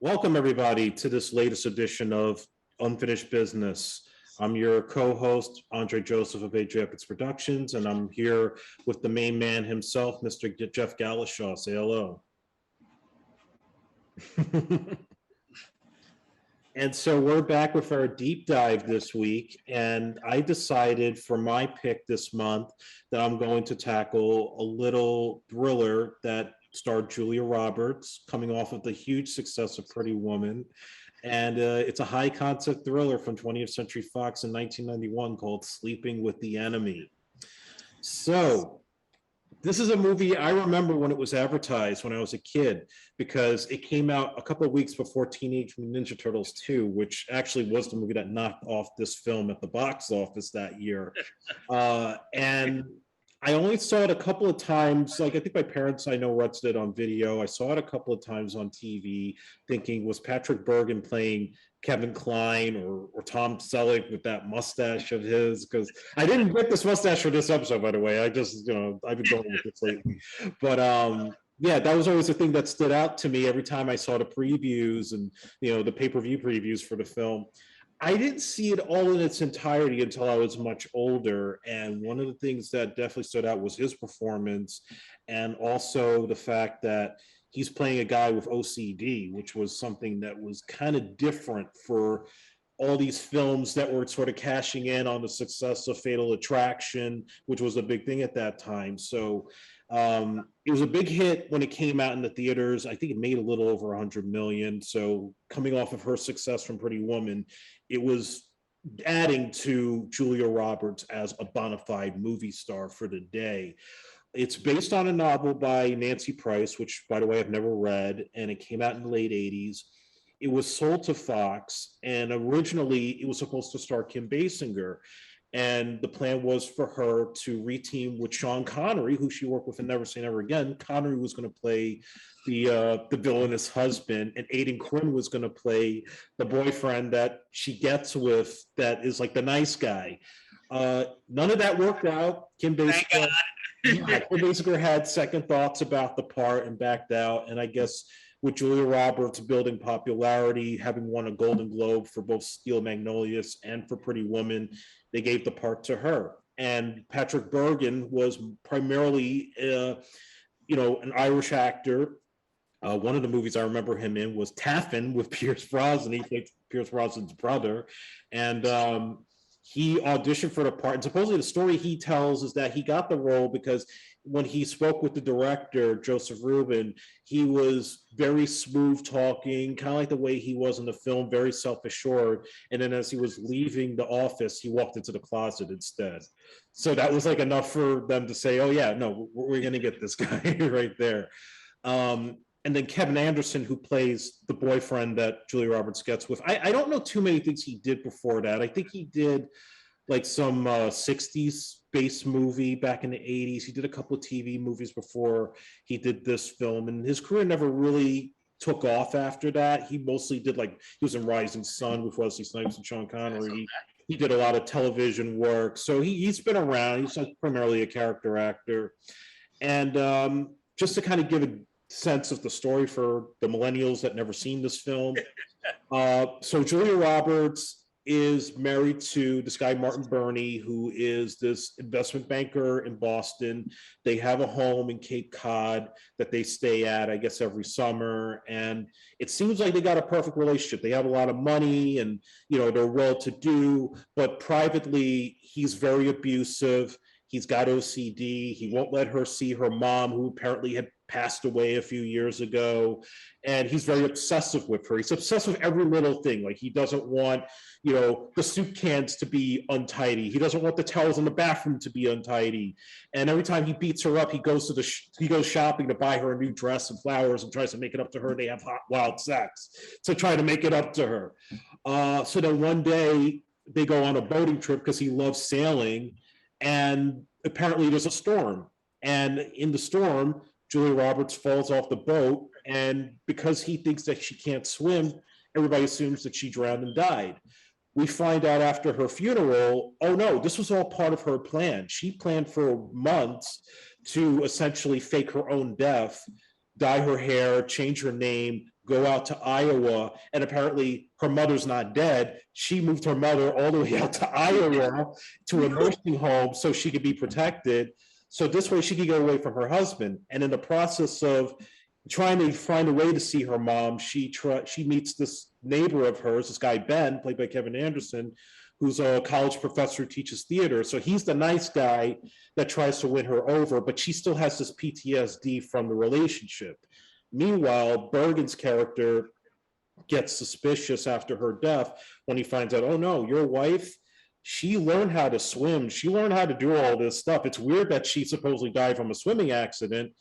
Welcome, everybody, to this latest edition of Unfinished Business. I'm your co-host, Andre Joseph of AJ Epics Productions, and I'm here with the main man himself, Mr. Jeff Galashaw. Say hello. And so we're back with our deep dive this week, and I decided for my pick this month that I'm going to tackle a little thriller that starred Julia Roberts, coming off of the huge success of Pretty Woman. And it's a high concept thriller from 20th Century Fox in 1991 called Sleeping with the Enemy. So this is a movie I remember when it was advertised when I was a kid, because it came out a couple of weeks before Teenage Mutant Ninja Turtles 2, which actually was the movie that knocked off this film at the box office that year. And I only saw it a couple of times. Like, I think my parents, I know, rented it on video. I saw it a couple of times on TV, thinking, was Patrick Bergin playing Kevin Kline or Tom Selleck with that mustache of his? Because I didn't get this mustache for this episode, by the way. I just, I've been going with this lately. But yeah, that was always the thing that stood out to me every time I saw the previews and, the pay-per-view previews for the film. I didn't see it all in its entirety until I was much older. And one of the things that definitely stood out was his performance, and also the fact that he's playing a guy with OCD, which was something that was kind of different for all these films that were sort of cashing in on the success of Fatal Attraction, which was a big thing at that time. So it was a big hit when it came out in the theaters. I think it made a little over 100 million. So coming off of her success from Pretty Woman, it was adding to Julia Roberts as a bona fide movie star for the day. It's based on a novel by Nancy Price, which, by the way, I've never read, and it came out in the late 80s. It was sold to Fox, and originally it was supposed to star Kim Basinger. And the plan was for her to reteam with Sean Connery, who she worked with in Never Say Never Again. Connery was going to play the villainous husband, and Aidan Quinn was going to play the boyfriend that she gets with, that is like the nice guy. None of that worked out. Kim Basinger had second thoughts about the part and backed out. And I guess with Julia Roberts building popularity, having won a Golden Globe for both Steel Magnolias and for Pretty Woman, they gave the part to her. And Patrick Bergin was primarily, an Irish actor. One of the movies I remember him in was Taffin with Pierce Brosnan. He played Pierce Brosnan's brother. And he auditioned for the part. And supposedly the story he tells is that he got the role because when he spoke with the director, Joseph Rubin, he was very smooth talking, kind of like the way he was in the film, very self-assured. And then as he was leaving the office, he walked into the closet instead. So that was like enough for them to say, oh yeah, no, we're going to get this guy right there. And then Kevin Anderson, who plays the boyfriend that Julia Roberts gets with. I don't know too many things he did before that. I think he did like some 60s based movie back in the 80s. He did a couple of TV movies before he did this film, and his career never really took off after that. He mostly did, like, he was in Rising Sun with Wesley Snipes and Sean Connery. He did a lot of television work. So he's been around. He's primarily a character actor. And just to kind of give a sense of the story for the millennials that never seen this film. So Julia Roberts is married to this guy, Martin Burney, who is this investment banker in Boston. They have a home in Cape Cod that they stay at, I guess, every summer. And it seems like they got a perfect relationship. They have a lot of money and, they're well-to-do, but privately, he's very abusive. He's got OCD. He won't let her see her mom, who apparently had passed away a few years ago. And he's very obsessive with her. He's obsessed with every little thing. Like, he doesn't want, the soup cans to be untidy. He doesn't want the towels in the bathroom to be untidy. And every time he beats her up, he goes shopping to buy her a new dress and flowers and tries to make it up to her. They have hot, wild sex to try to make it up to her. So then one day they go on a boating trip because he loves sailing. And apparently there's a storm. And in the storm, Julia Roberts falls off the boat. And because he thinks that she can't swim, everybody assumes that she drowned and died. We find out after her funeral, oh no, this was all part of her plan. She planned for months to essentially fake her own death, dye her hair, change her name, go out to Iowa, and apparently her mother's not dead. She moved her mother all the way out to Iowa to a nursing home so she could be protected. So this way she could get away from her husband. And in the process of trying to find a way to see her mom, she meets this neighbor of hers, this guy Ben, played by Kevin Anderson, who's a college professor who teaches theater. So he's the nice guy that tries to win her over, but she still has this PTSD from the relationship. Meanwhile, Bergin's character gets suspicious after her death when he finds out, oh no, your wife, she learned how to swim. She learned how to do all this stuff. It's weird that she supposedly died from a swimming accident.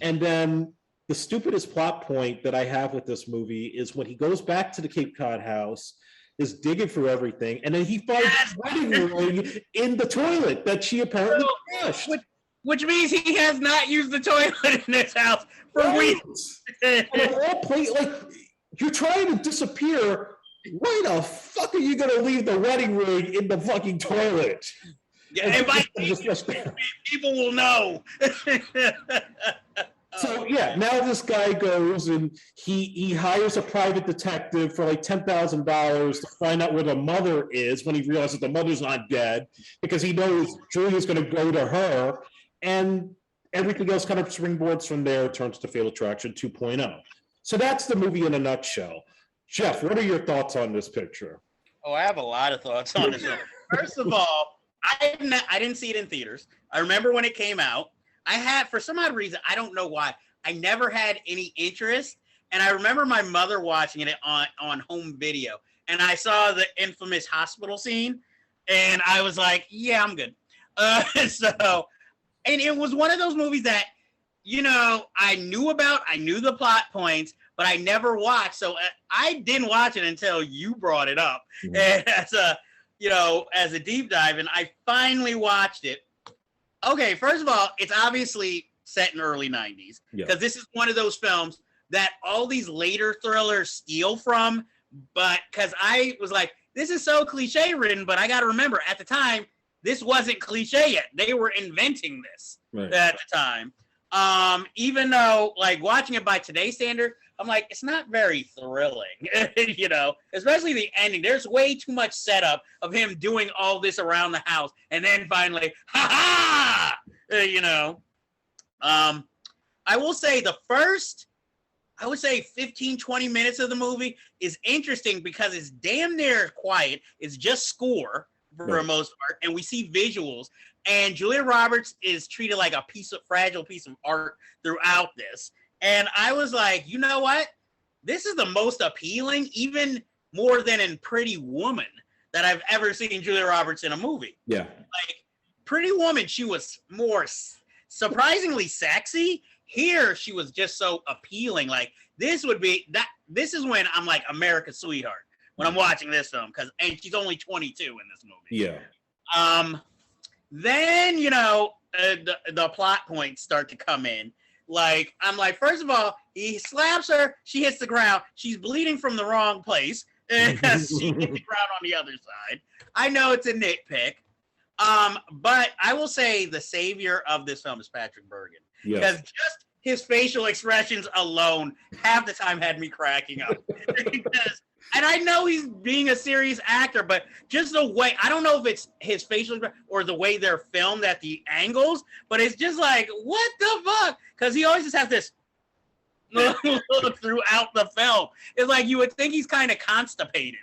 And then the stupidest plot point that I have with this movie is when he goes back to the Cape Cod house, is digging for everything, and then he finds a wedding ring in the toilet that she apparently flushed. Which means he has not used the toilet in this house for weeks. Like, you're trying to disappear. Why the fuck are you gonna leave the wedding ring in the fucking toilet? Yeah, and by people will know. So yeah, now this guy goes and he hires a private detective for like $10,000 to find out where the mother is when he realizes the mother's not dead, because he knows Julia's going to go to her, and everything else kind of springboards from there, turns to Fatal Attraction 2.0. So that's the movie in a nutshell. Jeff, what are your thoughts on this picture? Oh, I have a lot of thoughts on this one. First of all, I didn't see it in theaters. I remember when it came out. I had, for some odd reason, I don't know why, I never had any interest. And I remember my mother watching it on home video. And I saw the infamous hospital scene. And I was like, yeah, I'm good. And it was one of those movies that, you know, I knew the plot points, but I never watched. So I didn't watch it until you brought it up. Mm-hmm. As a deep dive. And I finally watched it. Okay, first of all, it's obviously set in early 90s, because this is one of those films that all these later thrillers steal from, but because I was like, this is so cliche ridden, but I got to remember, at the time, this wasn't cliche yet. They were inventing this at the time. Even though, like, watching it by today's standard, I'm like, it's not very thrilling, especially the ending. There's way too much setup of him doing all this around the house, and then finally, ha-ha! I will say the first, 15, 20 minutes of the movie is interesting because it's damn near quiet. It's just score for the most part, and we see visuals. And Julia Roberts is treated like a fragile piece of art throughout this. And I was like, you know what? This is the most appealing, even more than in Pretty Woman, that I've ever seen Julia Roberts in a movie. Yeah. Like, Pretty Woman, she was more surprisingly sexy. Here, she was just so appealing. Like, this is when I'm like America's Sweetheart, when I'm watching this film, and she's only 22 in this movie. Yeah. Then, the plot points start to come in. Like, I'm like, first of all, he slaps her, she hits the ground, she's bleeding from the wrong place, and she hits the ground on the other side. I know it's a nitpick, but I will say the savior of this film is Patrick Bergin. Because just his facial expressions alone half the time had me cracking up. And I know he's being a serious actor, but just the way, I don't know if it's his facial or the way they're filmed at the angles, but it's just like, what the fuck? Because he always just has this look throughout the film. It's like you would think he's kind of constipated,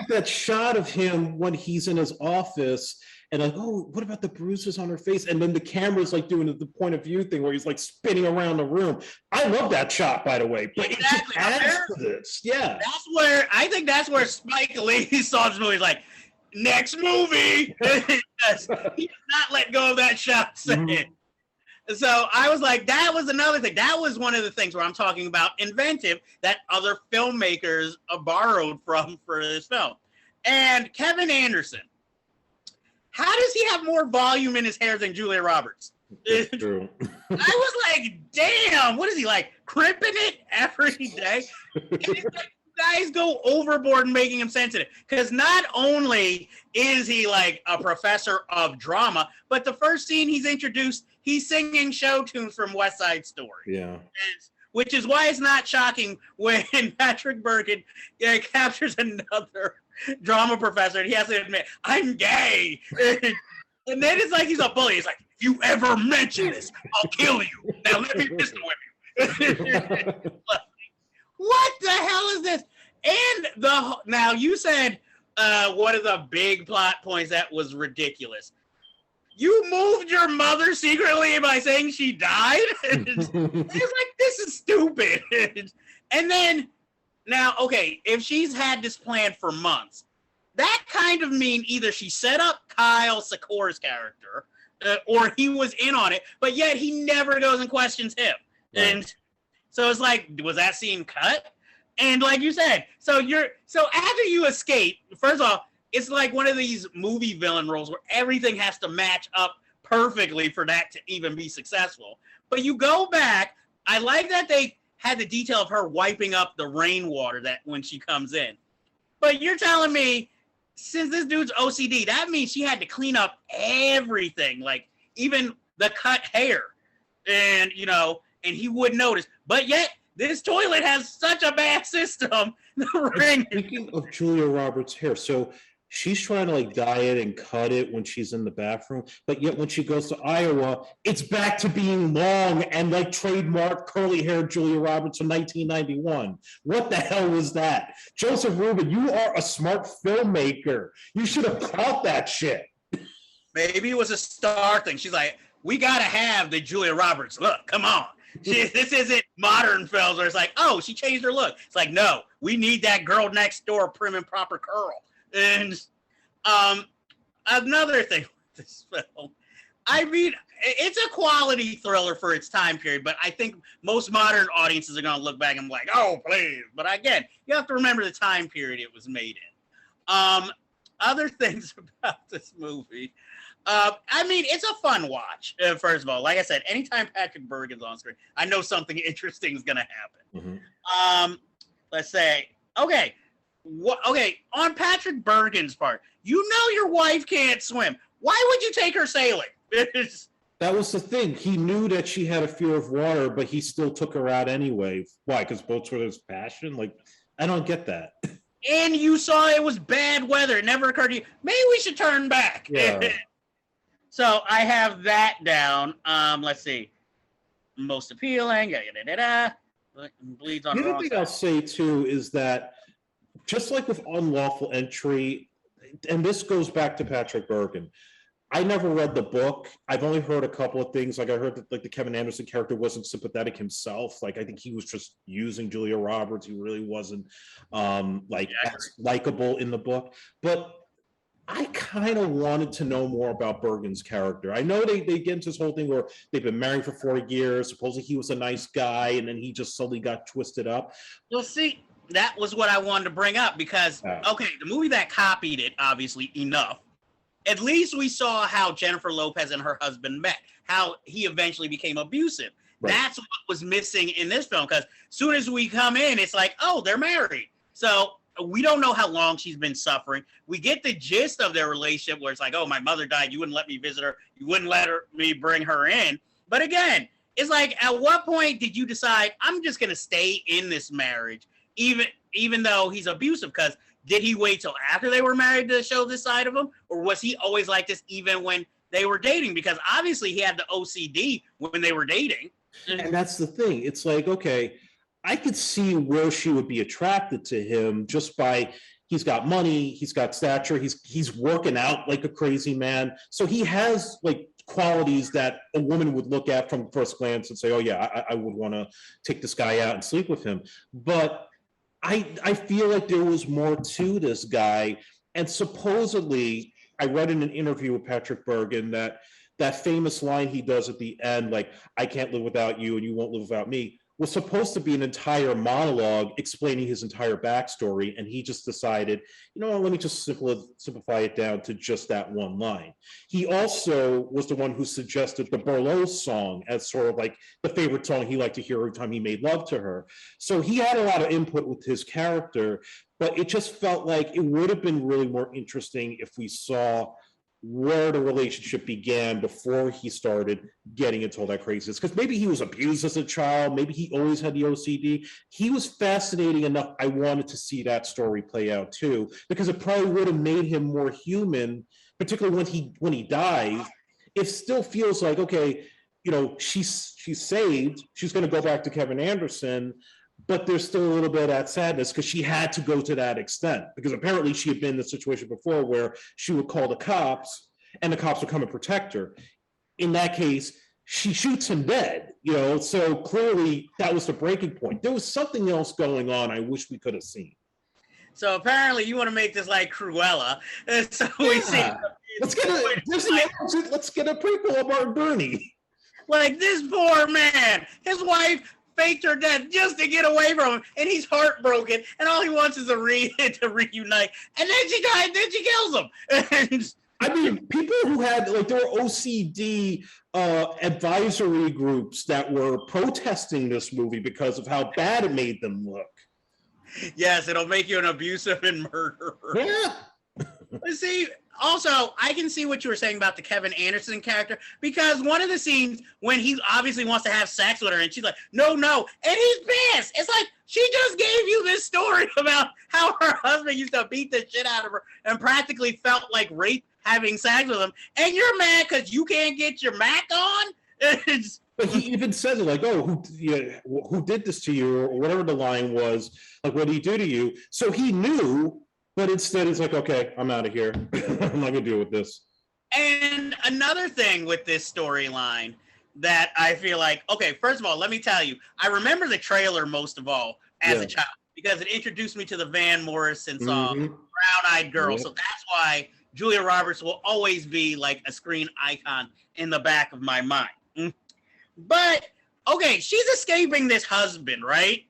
That shot of him when he's in his office and like, oh, what about the bruises on her face? And then the camera's like doing the point of view thing where he's like spinning around the room. I love that shot, by the way. But it just adds to this. Yeah. That's where Spike Lee saw this movie. He's like, next movie. He does not let go of that shot. Mm-hmm. So I was like, that was another thing. That was one of the things where I'm talking about inventive that other filmmakers borrowed from for this film. And Kevin Anderson. How does he have more volume in his hair than Julia Roberts? That's true. I was like, damn, what is he, like, crimping it every day? It's like, guys go overboard in making him sensitive. Because not only is he, like, a professor of drama, but the first scene he's introduced, he's singing show tunes from West Side Story. Yeah. which is why it's not shocking when Patrick Bergin captures another drama professor and he has to admit, I'm gay. And then it's like he's a bully. He's like, if you ever mention this, I'll kill you. Now let me pistol whip you. What the hell is this? And now you said one of the big plot points that was ridiculous. You moved your mother secretly by saying she died? It's like, this is stupid. And then, now, okay, if she's had this plan for months, that kind of mean either she set up Kyle Sikora's character or he was in on it, but yet he never goes and questions him. Right. And so it's like, was that scene cut? And like you said, so after you escape, first of all, it's like one of these movie villain roles where everything has to match up perfectly for that to even be successful. But you go back, I like that they had the detail of her wiping up the rainwater that when she comes in. But you're telling me, since this dude's OCD, that means she had to clean up everything, like even the cut hair. And, and he wouldn't notice. But yet, this toilet has such a bad system. Speaking of Julia Roberts' hair, so she's trying to like dye it and cut it when she's in the bathroom, but yet when she goes to Iowa, it's back to being long and like trademark curly-haired Julia Roberts from 1991. What the hell was that? Joseph Rubin, you are a smart filmmaker. You should have caught that shit. Maybe it was a star thing. She's like, we gotta have the Julia Roberts look. Come on. This isn't modern films where it's like, oh, she changed her look. It's like, no, we need that girl next door prim and proper curl. And another thing with this film, I mean, it's a quality thriller for its time period, but I think most modern audiences are going to look back and be like, oh, please. But again, you have to remember the time period it was made in. Other things about this movie. I mean, it's a fun watch, first of all. Like I said, anytime Patrick Bergin's on screen, I know something interesting is going to happen. Mm-hmm. Let's say, okay, on Patrick Bergin's part, you know your wife can't swim. Why would you take her sailing? That was the thing. He knew that she had a fear of water, but he still took her out anyway. Why? Because boats were his passion? Like, I don't get that. And you saw it was bad weather. It never occurred to you, maybe we should turn back. Yeah. So I have that down. Let's see. Most appealing. Bleeds on the wrong side. I'll say, too, is that just like with unlawful entry, and this goes back to Patrick Bergin, I never read the book. I've only heard a couple of things. Like I heard that like the Kevin Anderson character wasn't sympathetic himself. Like I think he was just using Julia Roberts. He really wasn't likable in the book. But I kind of wanted to know more about Bergin's character. I know they get into this whole thing where they've been married for 40 years. Supposedly he was a nice guy, and then he just suddenly got twisted up. Well, see, that was what I wanted to bring up because, okay, the movie that copied it, obviously, enough. At least we saw how Jennifer Lopez and her husband met, how he eventually became abusive. Right. That's what was missing in this film because as soon as we come in, it's like, oh, they're married. So we don't know how long she's been suffering. We get the gist of their relationship where it's like, oh, my mother died. You wouldn't let me visit her. You wouldn't let me bring her in. But again, it's like, at what point did you decide I'm just going to stay in this marriage, even though he's abusive? Because did he wait till after they were married to show this side of him? Or was he always like this even when they were dating? Because obviously he had the OCD when they were dating. And that's the thing. It's like, okay, I could see where she would be attracted to him just by he's got money, he's got stature, he's working out like a crazy man. So he has like qualities that a woman would look at from first glance and say, oh yeah, I would want to take this guy out and sleep with him. But I feel like there was more to this guy. And supposedly, I read in an interview with Patrick Bergin that famous line he does at the end, like, I can't live without you and you won't live without me, was supposed to be an entire monologue explaining his entire backstory. And he just decided, you know what, let me just simplify it down to just that one line. He also was the one who suggested the Berlioz song as sort of like the favorite song he liked to hear every time he made love to her. So he had a lot of input with his character, but it just felt like it would have been really more interesting if we saw where the relationship began before he started getting into all that craziness, because maybe he was abused as a child, maybe he always had the OCD. He was fascinating enough. I wanted to see that story play out too, because it probably would have made him more human, particularly when he dies. It still feels like, okay, she's saved, she's going to go back to Kevin Anderson, but there's still a little bit of that sadness because she had to go to that extent, because apparently she had been in the situation before where she would call the cops and the cops would come and protect her. In that case, she shoots him dead, so clearly that was the breaking point. There was something else going on I wish we could have seen. So apparently you want to make this like Cruella. So we see. Let's get a prequel of Art Bernie. Like, this poor man, his wife faked her death just to get away from him, and he's heartbroken, and all he wants is to reunite. And then she died, then she kills him. I mean, people who had, like, there were OCD advisory groups that were protesting this movie because of how bad it made them look. Yes, it'll make you an abusive and murderer. Yeah. But see, also, I can see what you were saying about the Kevin Anderson character, because one of the scenes when he obviously wants to have sex with her and she's like, no, and he's pissed. It's like, she just gave you this story about how her husband used to beat the shit out of her and practically felt like rape having sex with him, and you're mad because you can't get your Mac on? But he even says it like, oh, who did this to you, or whatever the line was, like, what did he do to you? So he knew, but instead it's like, okay, I'm out of here. I'm not gonna deal with this. And another thing with this storyline that I feel like, okay, first of all, let me tell you, I remember the trailer most of all as a child, because it introduced me to the Van Morrison song, Brown-Eyed Girl. So that's why Julia Roberts will always be like a screen icon in the back of my mind. But, okay, she's escaping this husband, right?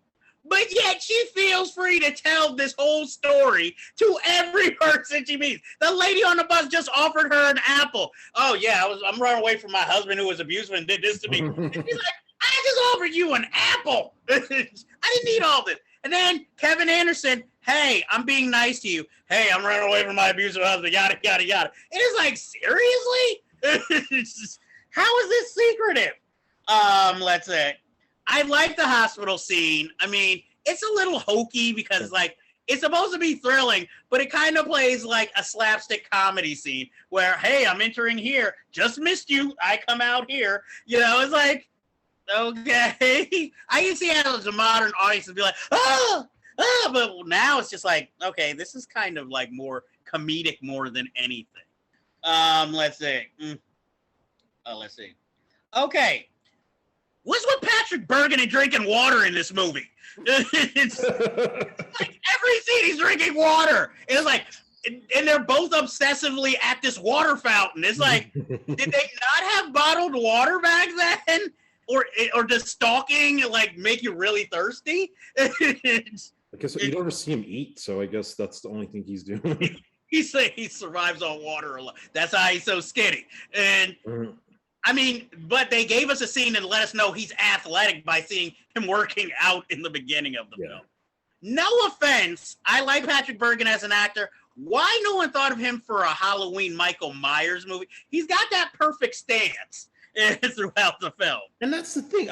But yet she feels free to tell this whole story to every person she meets. The lady on the bus just offered her an apple. Oh, yeah, I'm running away from my husband who was abusive and did this to me. And she's like, I just offered you an apple. I didn't need all this. And then Kevin Anderson, hey, I'm being nice to you. Hey, I'm running away from my abusive husband, yada, yada, yada. And it's like, seriously? How is this secretive? Let's say. I like the hospital scene. I mean, it's a little hokey because, like, it's supposed to be thrilling, but it kind of plays like a slapstick comedy scene where, hey, I'm entering here. Just missed you. I come out here. It's like, okay. I can see how as a modern audience would be like, but now it's just like, okay, this is kind of like more comedic more than anything. Let's see. Let's see. Okay. What's with Patrick Bergin and drinking water in this movie? It's like every scene he's drinking water. It's like, and they're both obsessively at this water fountain. It's like, did they not have bottled water back then? Or does stalking like make you really thirsty? I guess you don't ever see him eat, so I guess that's the only thing he's doing. He survives on water alone. That's how he's so skinny. And I mean, but they gave us a scene and let us know he's athletic by seeing him working out in the beginning of the film. No offense, I like Patrick Bergin as an actor. Why no one thought of him for a Halloween Michael Myers movie? He's got that perfect stance throughout the film. And that's the thing.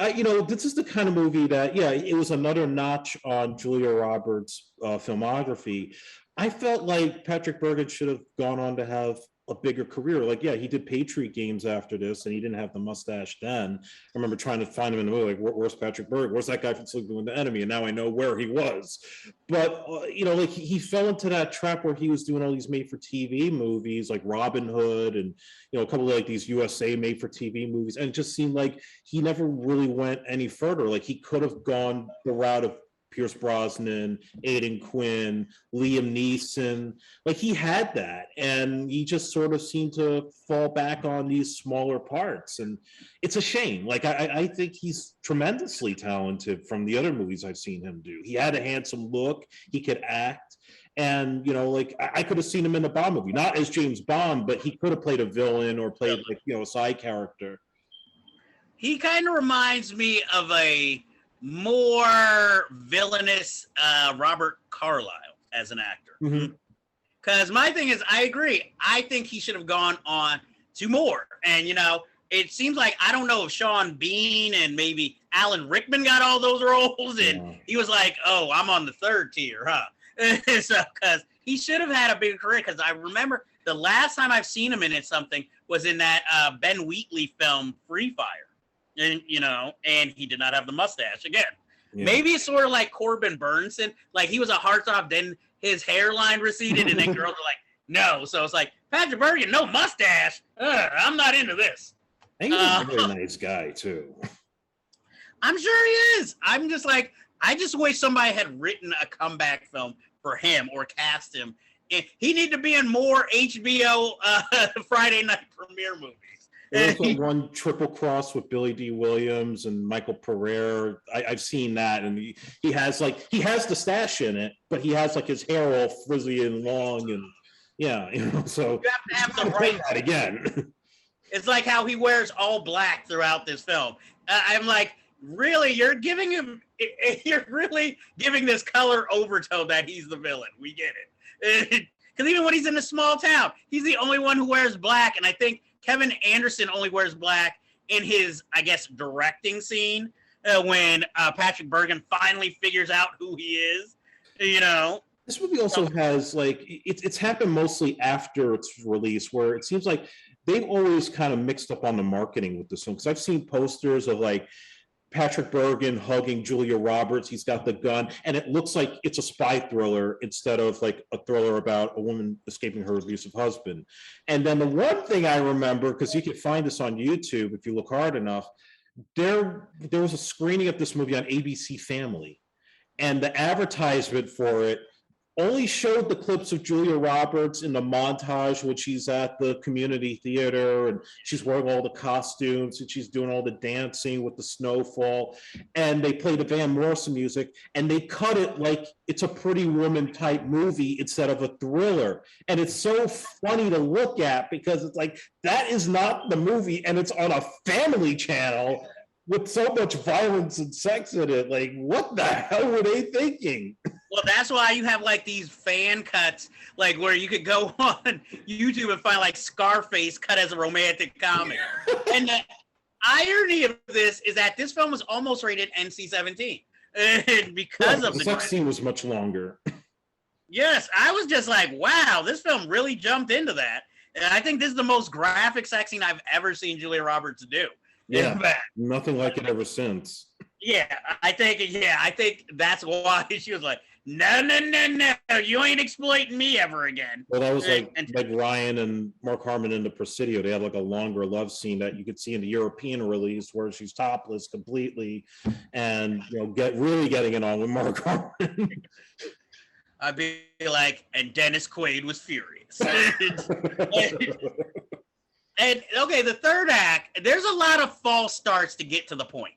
This is the kind of movie that, it was another notch on Julia Roberts' filmography. I felt like Patrick Bergin should have gone on to have a bigger career. Like, he did Patriot Games after this, and he didn't have the mustache then. I remember trying to find him in the movie, like, where's Patrick Bergin? Where's that guy from Sleeping with the Enemy? And now I know where he was. But, like, he fell into that trap where he was doing all these made-for-TV movies, like Robin Hood, and, a couple of, like, these USA made-for-TV movies. And it just seemed like he never really went any further. Like, he could have gone the route of Pierce Brosnan, Aidan Quinn, Liam Neeson. Like, he had that, and he just sort of seemed to fall back on these smaller parts, and it's a shame. Like, I think he's tremendously talented from the other movies I've seen him do. He had a handsome look, he could act, and like, I could have seen him in a Bond movie, not as James Bond, but he could have played a villain or played, like, a side character. He kind of reminds me of a more villainous Robert Carlyle as an actor. Because my thing is, I agree. I think he should have gone on to more. And, it seems like, I don't know if Sean Bean and maybe Alan Rickman got all those roles, and he was like, oh, I'm on the third tier, huh? So, because he should have had a bigger career, because I remember the last time I've seen him in something was in that Ben Wheatley film, Free Fire. And, and he did not have the mustache again. Yeah. Maybe it's sort of like Corbin Burnson. Like, he was a heartthrob, then his hairline receded, and then girls are like, no. So it's like, Patrick Bergin, no mustache. I'm not into this. And he's a very nice guy, too. I'm sure he is. I'm just like, I just wish somebody had written a comeback film for him or cast him. He needed to be in more HBO Friday night premiere movies. There's one Triple Cross with Billy D. Williams and Michael Pereira. I've seen that, and he has the stash in it, but he has like his hair all frizzy and long, and so you have to have the right that again. It's like how he wears all black throughout this film. I'm like, really, you're really giving this color overtone that he's the villain. We get it. Because even when he's in a small town, he's the only one who wears black, and I think Kevin Anderson only wears black in his, I guess, directing scene when Patrick Bergin finally figures out who he is, This movie also has, like, it's happened mostly after its release, where it seems like they've always kind of mixed up on the marketing with this film. Because I've seen posters of, like, Patrick Bergin hugging Julia Roberts. He's got the gun, and it looks like it's a spy thriller instead of like a thriller about a woman escaping her abusive husband. And then the one thing I remember, because you can find this on YouTube if you look hard enough, there was a screening of this movie on ABC Family, and the advertisement for it only showed the clips of Julia Roberts in the montage when she's at the community theater and she's wearing all the costumes and she's doing all the dancing with the snowfall, and they play the Van Morrison music, and they cut it like it's a Pretty Woman type movie instead of a thriller. And it's so funny to look at because it's like, that is not the movie, and it's on a family channel with so much violence and sex in it. Like, what the hell were they thinking? Well, that's why you have like these fan cuts, like where you could go on YouTube and find like Scarface cut as a romantic comedy. And the irony of this is that this film was almost rated NC-17 because of the sex scene was much longer. Yes, I was just like, wow, this film really jumped into that. And I think this is the most graphic sex scene I've ever seen Julia Roberts do. Yeah, nothing like it ever since. Yeah, I think that's why she was like, no, you ain't exploiting me ever again. Well, that was like Ryan and Mark Harmon in The Presidio. They had like a longer love scene that you could see in the European release where she's topless completely and, getting it on with Mark Harmon. I'd be like, and Dennis Quaid was furious. And okay, the third act, there's a lot of false starts to get to the point.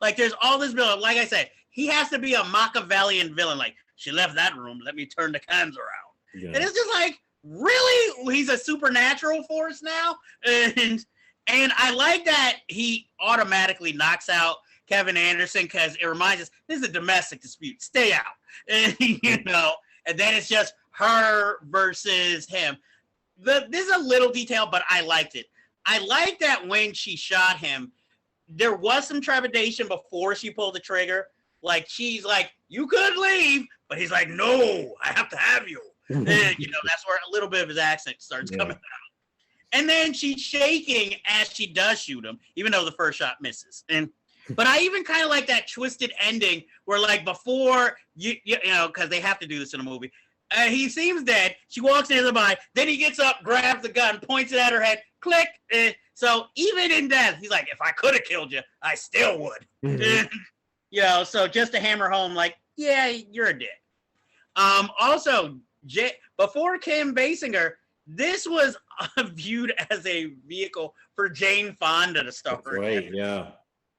Like there's all this build. Like I said, he has to be a Machiavellian villain. Like, she left that room, let me turn the cans around. Yeah. And it's just like, really? He's a supernatural force now? And I like that he automatically knocks out Kevin Anderson because it reminds us, this is a domestic dispute. Stay out. And, and then it's just her versus him. This is a little detail, but I liked it. I like that when she shot him, there was some trepidation before she pulled the trigger. Like, she's like, you could leave, but he's like, no, I have to have you. And, that's where a little bit of his accent starts coming out. And then she's shaking as she does shoot him, even though the first shot misses. But I even kind of like that twisted ending where, like, before, because they have to do this in a movie, he seems dead. She walks into the mine. Then he gets up, grabs the gun, points it at her head. Click. So even in death, he's like, if I could have killed you, I still would. Mm-hmm. So just to hammer home, like, yeah, you're a dick. Also, before Kim Basinger, this was viewed as a vehicle for Jane Fonda to star. Right, yeah.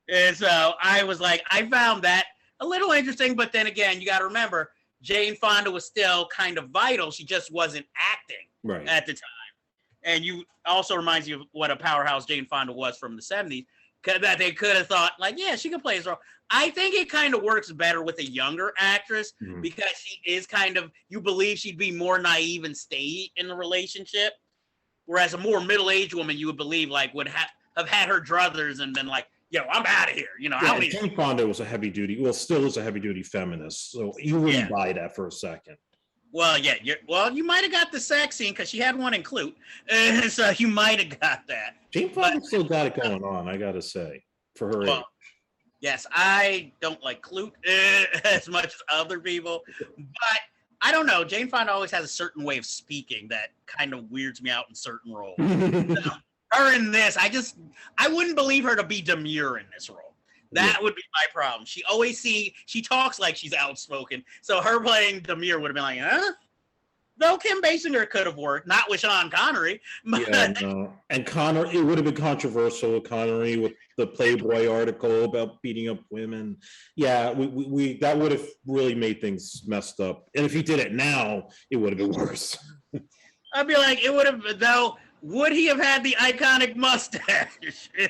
And so I was like, I found that a little interesting, but then again, you got to remember, Jane Fonda was still kind of vital. She just wasn't acting at the time. And you also reminds you of what a powerhouse Jane Fonda was from the 70s, that they could have thought, like, yeah, she could play this role. I think it kind of works better with a younger actress because she is kind of, you believe she'd be more naive and stay in the relationship. Whereas a more middle-aged woman, you would believe, like, would have had her druthers and been like, yo, I'm out of here. You know, Yeah, Jane Fonda was a heavy duty, well, still is a heavy duty feminist. So you wouldn't buy that for a second. Well, yeah, you might have got the sex scene because she had one in Clute, so you might have got that. Jane Fonda still got it going on, I gotta say, for her age. Yes, I don't like Clute as much as other people, but I don't know. Jane Fonda always has a certain way of speaking that kind of weirds me out in certain roles. So, her in this, I wouldn't believe her to be demure in this role. That would be my problem. She talks like she's outspoken. So her playing demure would have been like, huh? Though Kim Basinger could have worked, not with Sean Connery. But... Yeah, no. And Connery, it would have been controversial with Connery with the Playboy article about beating up women. Yeah, we that would have really made things messed up. And if he did it now, it would have been worse. I'd be like, it would have, though, would he have had the iconic mustache? I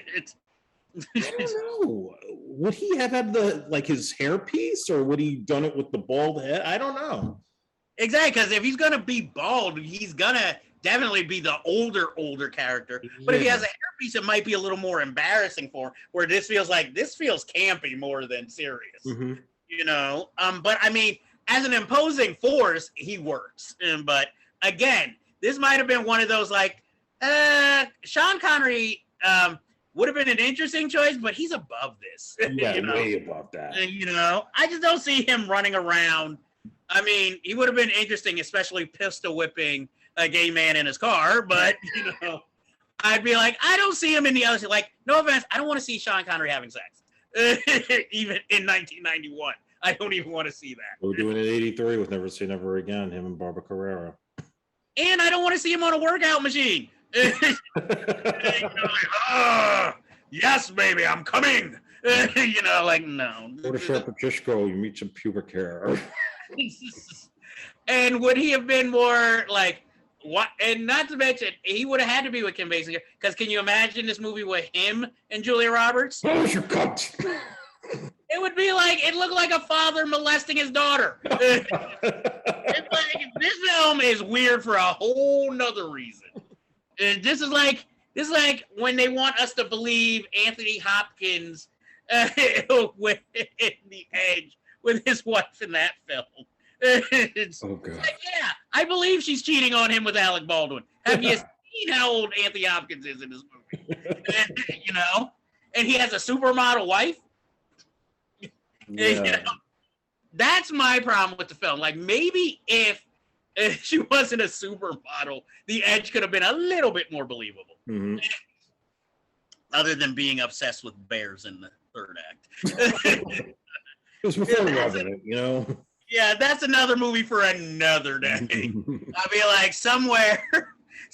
don't know. Would he have had his hairpiece, or would he done it with the bald head? I don't know. Exactly, because if he's gonna be bald, he's gonna definitely be the older character. But if he has a hairpiece, it might be a little more embarrassing for him. Where this feels campy more than serious. Mm-hmm. You know. But I mean, as an imposing force, he works. But again, this might have been one of those Sean Connery. Would have been an interesting choice, but he's above this. Yeah, way above that. You know, I just don't see him running around. I mean, he would have been interesting, especially pistol whipping a gay man in his car. But you know, I'd be like, I don't see him in the other. Like, no offense, I don't want to see Sean Connery having sex, even in 1991. I don't even want to see that. We're doing it in '83 with Never Say Never Again. Him and Barbara Carrera. And I don't want to see him on a workout machine. Yes, baby, I'm coming. You know, like, no. Go to San Francisco, you meet some pubic hair. And would he have been more like what? And not to mention, he would have had to be with Kim Basinger, because can you imagine this movie with him and Julia Roberts? Oh, you cunt. It would be like, it looked like a father molesting his daughter. It's like, this film is weird for a whole nother reason. This is like when they want us to believe Anthony Hopkins with The Edge with his wife in that film. Oh, God. Like, yeah, I believe she's cheating on him with Alec Baldwin. Have you seen how old Anthony Hopkins is in this movie? You know? And he has a supermodel wife. Yeah. You know? That's my problem with the film. Like, maybe if she wasn't a supermodel, The Edge could have been a little bit more believable. Mm-hmm. Other than being obsessed with bears in the third act. It was before Revenant, you know? Yeah, that's another movie for another day. I feel like somewhere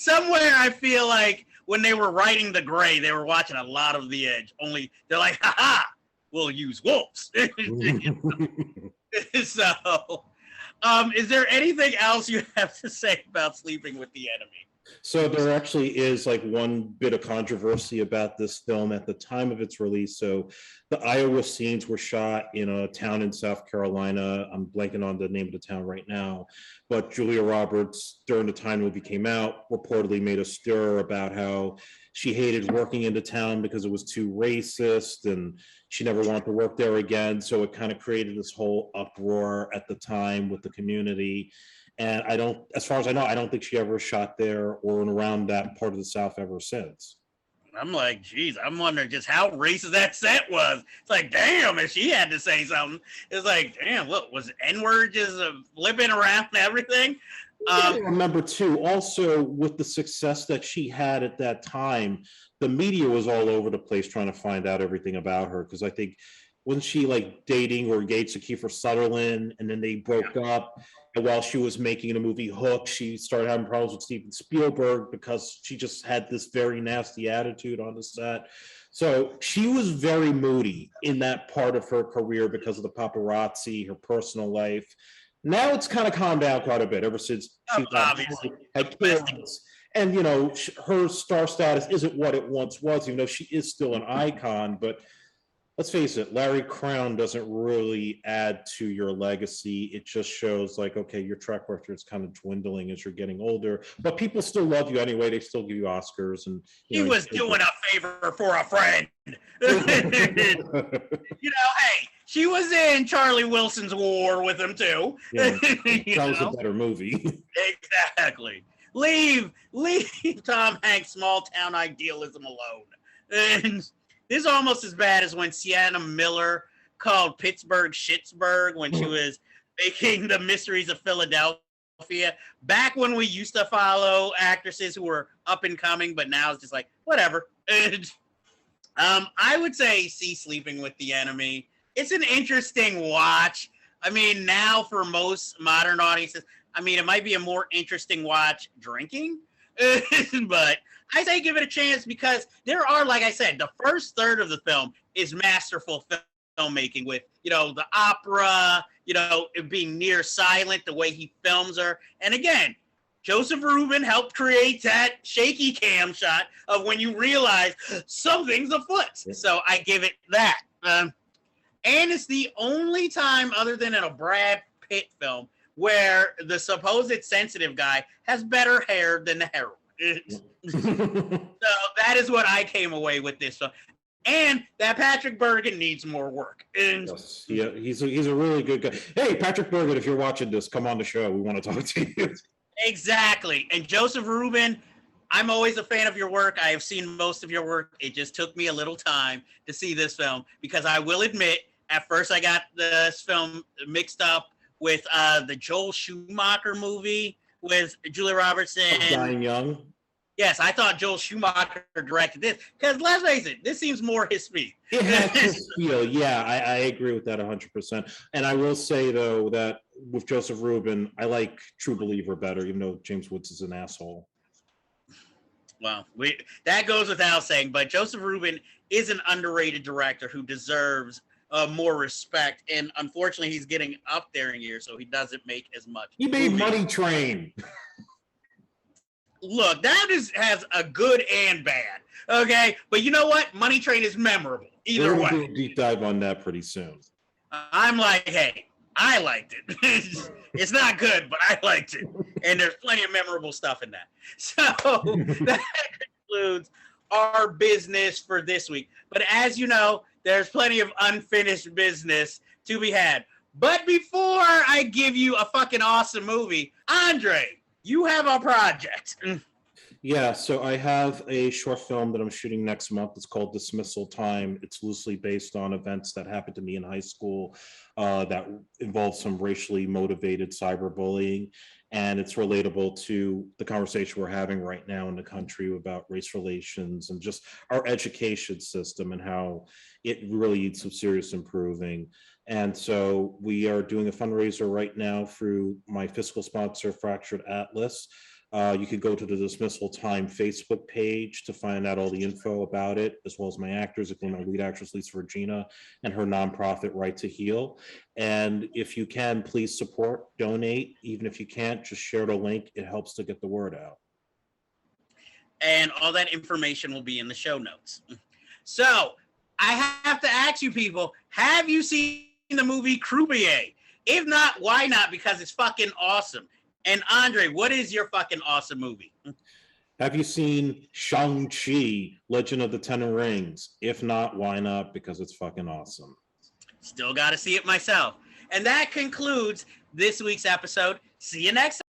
I feel like when they were writing The Gray, they were watching a lot of The Edge. Only they're like, haha, we'll use wolves. So, is there anything else you have to say about Sleeping with the Enemy? So there actually is like one bit of controversy about this film at the time of its release. So the Iowa scenes were shot in a town in South Carolina. I'm blanking on the name of the town right now, but Julia Roberts, during the time the movie came out, reportedly made a stir about how she hated working in the town because it was too racist and she never wanted to work there again. So it kind of created this whole uproar at the time with the community. And as far as I know, I don't think she ever shot there or around that part of the South ever since. I'm like, geez, I'm wondering just how racist that set was. It's like, damn, if she had to say something, it's like, damn, what was N-word just flipping around and everything? Remember too, also with the success that she had at that time, the media was all over the place trying to find out everything about her. Because I think, wasn't she like dating or engaged to Kiefer Sutherland, and then they broke up? And while she was making the movie Hook, she started having problems with Steven Spielberg because she just had this very nasty attitude on the set. So she was very moody in that part of her career because of the paparazzi, her personal life. Now it's kind of calmed down quite a bit ever since she had kids. And, you know, her star status isn't what it once was, even though she is still an icon. But let's face it, Larry Crown doesn't really add to your legacy. It just shows like, okay, your track record is kind of dwindling as you're getting older, but people still love you anyway. They still give you Oscars, and he was doing a favor for a friend. Hey, she was in Charlie Wilson's War with him too. Yeah, that was a better movie. Exactly. Leave Tom Hanks' small town idealism alone. And this is almost as bad as when Sienna Miller called Pittsburgh Schittsburg when she was making The Mysteries of Philadelphia. Back when we used to follow actresses who were up and coming, but now it's just like, whatever. And, I would say see Sleeping with the Enemy. It's an interesting watch. I mean, now for most modern audiences, I mean, it might be a more interesting watch drinking, but I say give it a chance because there are, like I said, the first third of the film is masterful filmmaking with, the opera, it being near silent, the way he films her. And again, Joseph Rubin helped create that shaky cam shot of when you realize something's afoot. So I give it that. And it's the only time other than in a Brad Pitt film where the supposed sensitive guy has better hair than the heroine. So that is what I came away with this film. And that Patrick Bergin needs more work. And yes. Yeah, he's a really good guy. Hey, Patrick Bergin, if you're watching this, come on the show. We want to talk to you. Exactly. And Joseph Rubin, I'm always a fan of your work. I have seen most of your work. It just took me a little time to see this film because I will admit, at first I got this film mixed up with the Joel Schumacher movie with Julia Roberts and Dying Young. Yes, I thought Joel Schumacher directed this because let's face it, this seems more his speed. It has his feel. Yeah, I agree with that 100%. And I will say though that with Joseph Rubin, I like True Believer better, even though James Woods is an asshole. Well, that goes without saying, but Joseph Rubin is an underrated director who deserves more respect, and unfortunately, he's getting up there in years, so he doesn't make as much. He made Money Train. Look, that has a good and bad, okay? But you know what? Money Train is memorable either way. We'll do a deep dive on that pretty soon. I'm like, hey, I liked it. It's not good, but I liked it, and there's plenty of memorable stuff in that. So that concludes our business for this week. But as you know, there's plenty of unfinished business to be had. But before I give you a fucking awesome movie, Andre, you have a project. Yeah, so I have a short film that I'm shooting next month. It's called Dismissal Time. It's loosely based on events that happened to me in high school that involve some racially motivated cyberbullying. And it's relatable to the conversation we're having right now in the country about race relations and just our education system and how it really needs some serious improving. And so we are doing a fundraiser right now through my fiscal sponsor, Fractured Atlas. You could go to the Dismissal Time Facebook page to find out all the info about it, as well as my actors, including my lead actress, Lisa Regina, and her nonprofit, Right to Heal. And if you can, please support, donate. Even if you can't, just share the link. It helps to get the word out. And all that information will be in the show notes. So I have to ask you people, have you seen the movie Croupier? If not, why not? Because it's fucking awesome. And Andre, what is your fucking awesome movie? Have you seen Shang-Chi, Legend of the Ten Rings? If not, why not? Because it's fucking awesome. Still got to see it myself. And that concludes this week's episode. See you next time.